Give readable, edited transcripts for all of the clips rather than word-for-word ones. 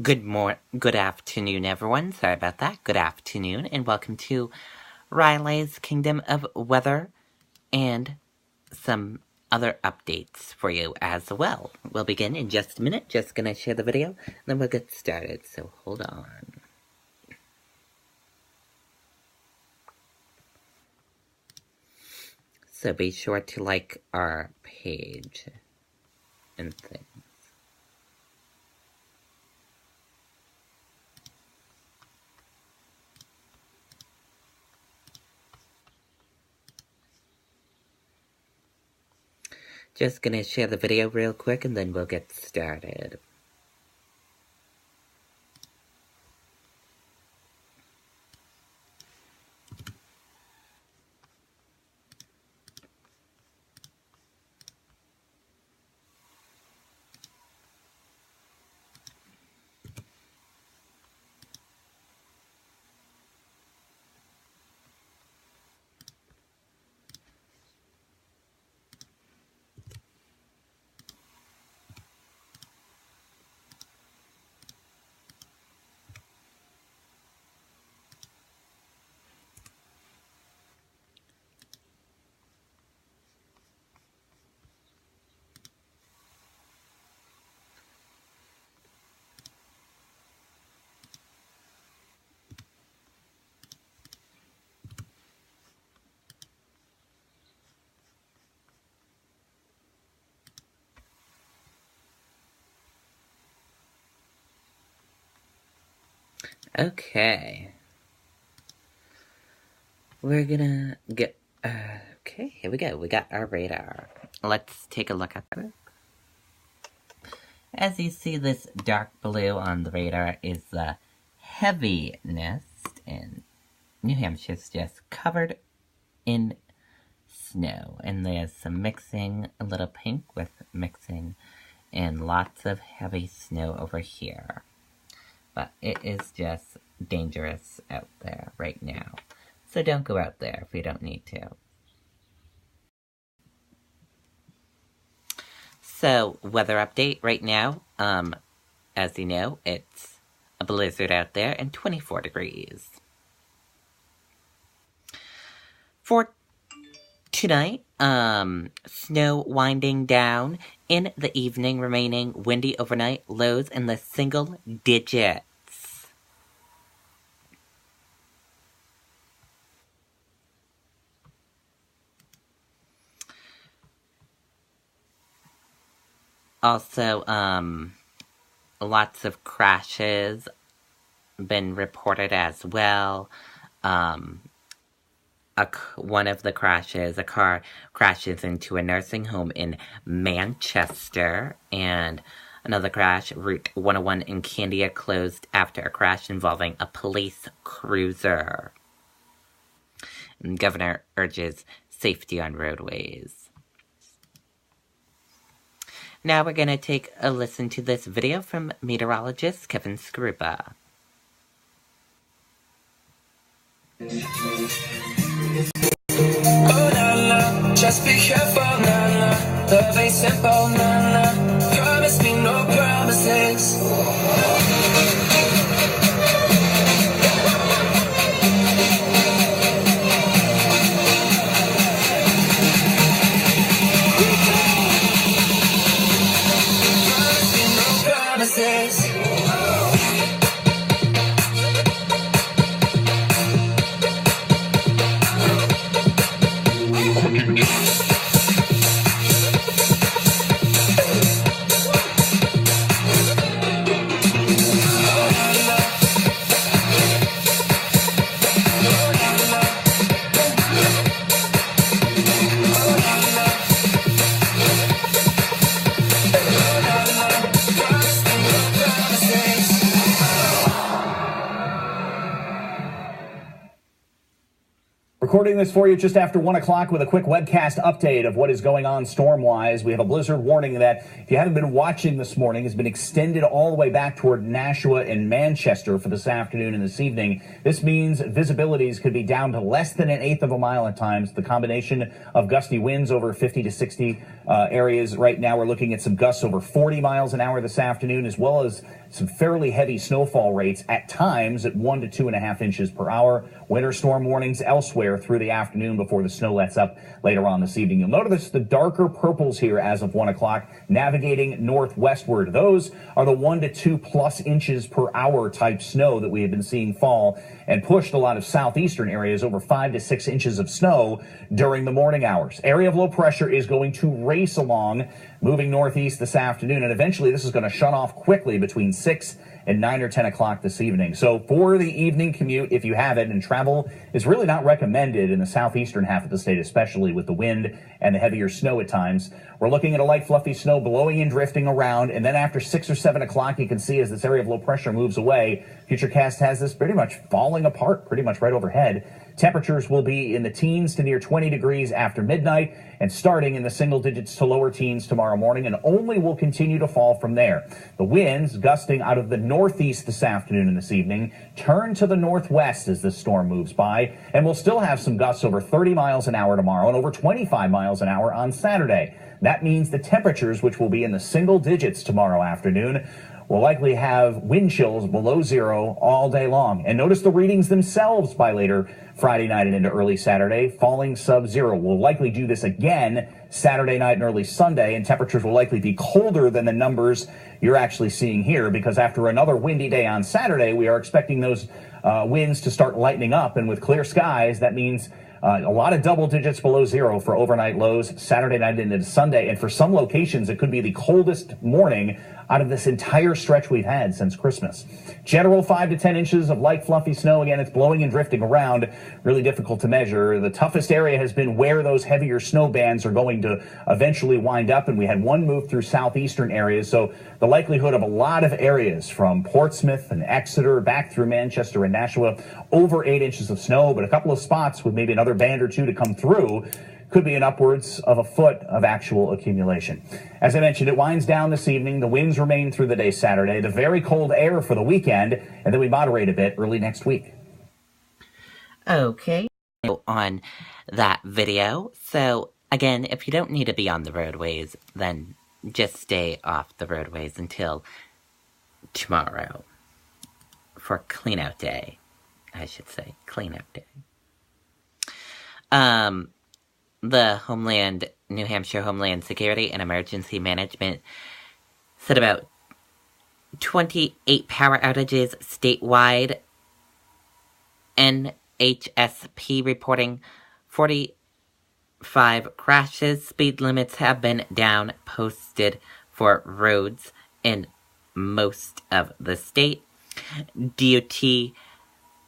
Good afternoon, everyone. Sorry about that. Good afternoon, and welcome to Riley's Kingdom of Weather and some other updates for you as well. We'll begin in just a minute. Just gonna share the video, and then we'll get started. So hold on. So be sure to like our page and things. Just gonna share the video real quick and then we'll get started. Okay. We're gonna get... okay, here we go. We got our radar. Let's take a look at it. As you see, this dark blue on the radar is the heaviness, and New Hampshire's just covered in snow. And there's some mixing, a little pink with mixing, and lots of heavy snow over here. But it is just dangerous out there right now. So don't go out there if you don't need to. So, weather update right now. As you know, it's a blizzard out there and 24 degrees. For tonight, snow winding down in the evening, remaining windy overnight, lows in the single digits. Also, lots of crashes been reported as well. One of the crashes, a car crashes into a nursing home in Manchester, and another crash, Route 101 in Candia closed after a crash involving a police cruiser. And Governor urges safety on roadways. Now we're going to take a listen to this video from meteorologist Kevin Skrupa. Oh, Nana, just be careful, Nana. Love ain't simple, Nana. Promise me no promises. recording this for you just after 1 o'clock with a quick webcast update of what is going on storm-wise. We have a blizzard warning that, if you haven't been watching this morning, has been extended all the way back toward Nashua and Manchester for this afternoon and this evening. This means visibilities could be down to less than 1/8 of a mile at times. The combination of gusty winds over 50 to 60 areas. Right now we're looking at some gusts over 40 miles an hour this afternoon, as well as some fairly heavy snowfall rates at times at 1 to 2.5 inches per hour. Winter storm warnings elsewhere through the afternoon before the snow lets up later on this evening. You'll notice the darker purples here as of 1 o'clock navigating northwestward. Those are the 1 to 2+ inches per hour type snow that we have been seeing fall and pushed a lot of southeastern areas over 5 to 6 inches of snow during the morning hours. Area of low pressure is going to race along, moving northeast this afternoon, and eventually this is going to shut off quickly between 6 and 9 or 10 o'clock this evening. So for the evening commute, if you have it, and travel is really not recommended in the southeastern half of the state, especially with the wind and the heavier snow at times. We're looking at a light fluffy snow blowing and drifting around, and then after 6 or 7 o'clock, you can see as this area of low pressure moves away, Futurecast has this pretty much falling apart, pretty much right overhead. Temperatures will be in the teens to near 20 degrees after midnight and starting in the single digits to lower teens tomorrow morning, and only will continue to fall from there. The winds gusting out of the northeast this afternoon and this evening turn to the northwest as this storm moves by, and we'll still have some gusts over 30 miles an hour tomorrow and over 25 miles an hour on Saturday. That means the temperatures, which will be in the single digits tomorrow afternoon, will likely have wind chills below zero all day long. And notice the readings themselves by later Friday night and into early Saturday, falling sub-zero. We'll likely do this again Saturday night and early Sunday, and temperatures will likely be colder than the numbers you're actually seeing here, because after another windy day on Saturday, we are expecting those winds to start lightening up, and with clear skies, that means a lot of double digits below zero for overnight lows Saturday night into Sunday. And for some locations, it could be the coldest morning out of this entire stretch we've had since Christmas. General 5 to 10 inches of light fluffy snow. Again, it's blowing and drifting around. Really difficult to measure. The toughest area has been where those heavier snow bands are going to eventually wind up. And we had one move through southeastern areas. So the likelihood of a lot of areas from Portsmouth and Exeter back through Manchester and Nashua over 8 inches of snow, but a couple of spots with maybe another band or two to come through could be an upwards of a foot of actual accumulation. As I mentioned, it winds down this evening. The winds remain through the day Saturday, the very cold air for the weekend, and then we moderate a bit early next week. Okay, on that video. So again, if you don't need to be on the roadways, then just stay off the roadways until tomorrow for clean out day. I should say clean out day. The New Hampshire Homeland Security and Emergency Management said about 28 power outages statewide. NHSP reporting 45 crashes. Speed limits have been posted for roads in most of the state. DOT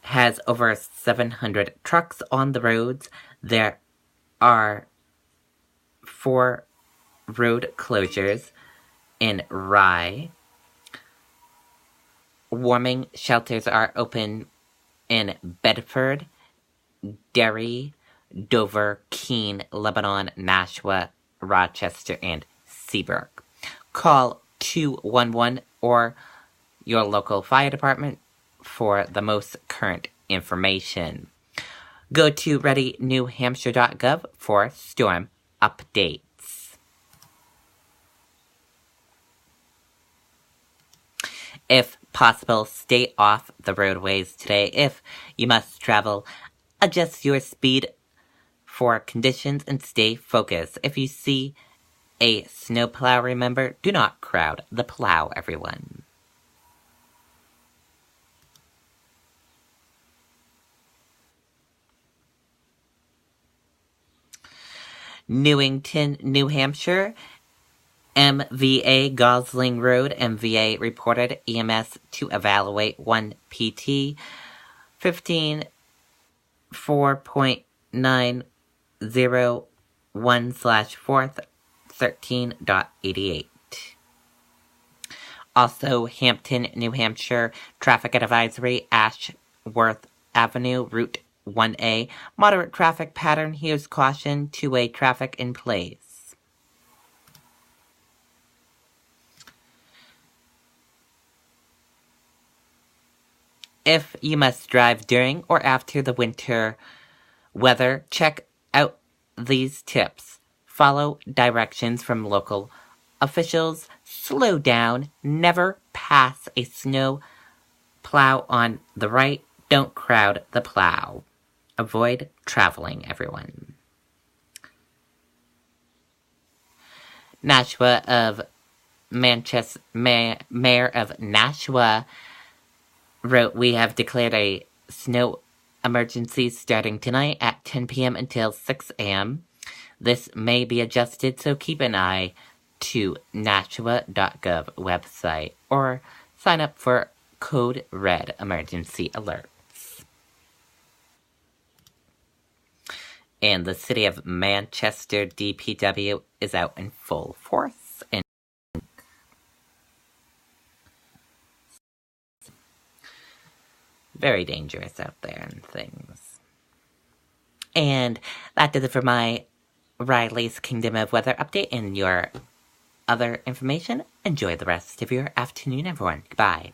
has over 700 trucks on the roads. There are 4 road closures in Rye. Warming shelters are open in Bedford, Derry, Dover, Keene, Lebanon, Nashua, Rochester, and Seabrook. Call 211 or your local fire department for the most current information. Go to readynewhampshire.gov for storm updates. If possible, stay off the roadways today. If you must travel, adjust your speed for conditions and stay focused. If you see a snowplow, remember, do not crowd the plow, everyone. Newington, New Hampshire, MVA Gosling Road. MVA reported EMS to evaluate 1 PT 15.4.901/4th 13.88. Also, Hampton, New Hampshire, traffic advisory, Ashworth Avenue, Route 1A, moderate traffic pattern. Here's caution, two-way traffic in place. If you must drive during or after the winter weather, check out these tips. Follow directions from local officials. Slow down. Never pass a snow plow on the right. Don't crowd the plow. Avoid traveling, everyone. Nashua of Manchester, Mayor of Nashua wrote, "We have declared a snow emergency starting tonight at 10 p.m. until 6 a.m. This may be adjusted, so keep an eye to nashua.gov website or sign up for Code Red emergency alerts." And the City of Manchester DPW is out in full force. And very dangerous out there and things. And that does it for my Riley's Kingdom of Weather update and your other information. Enjoy the rest of your afternoon, everyone. Goodbye.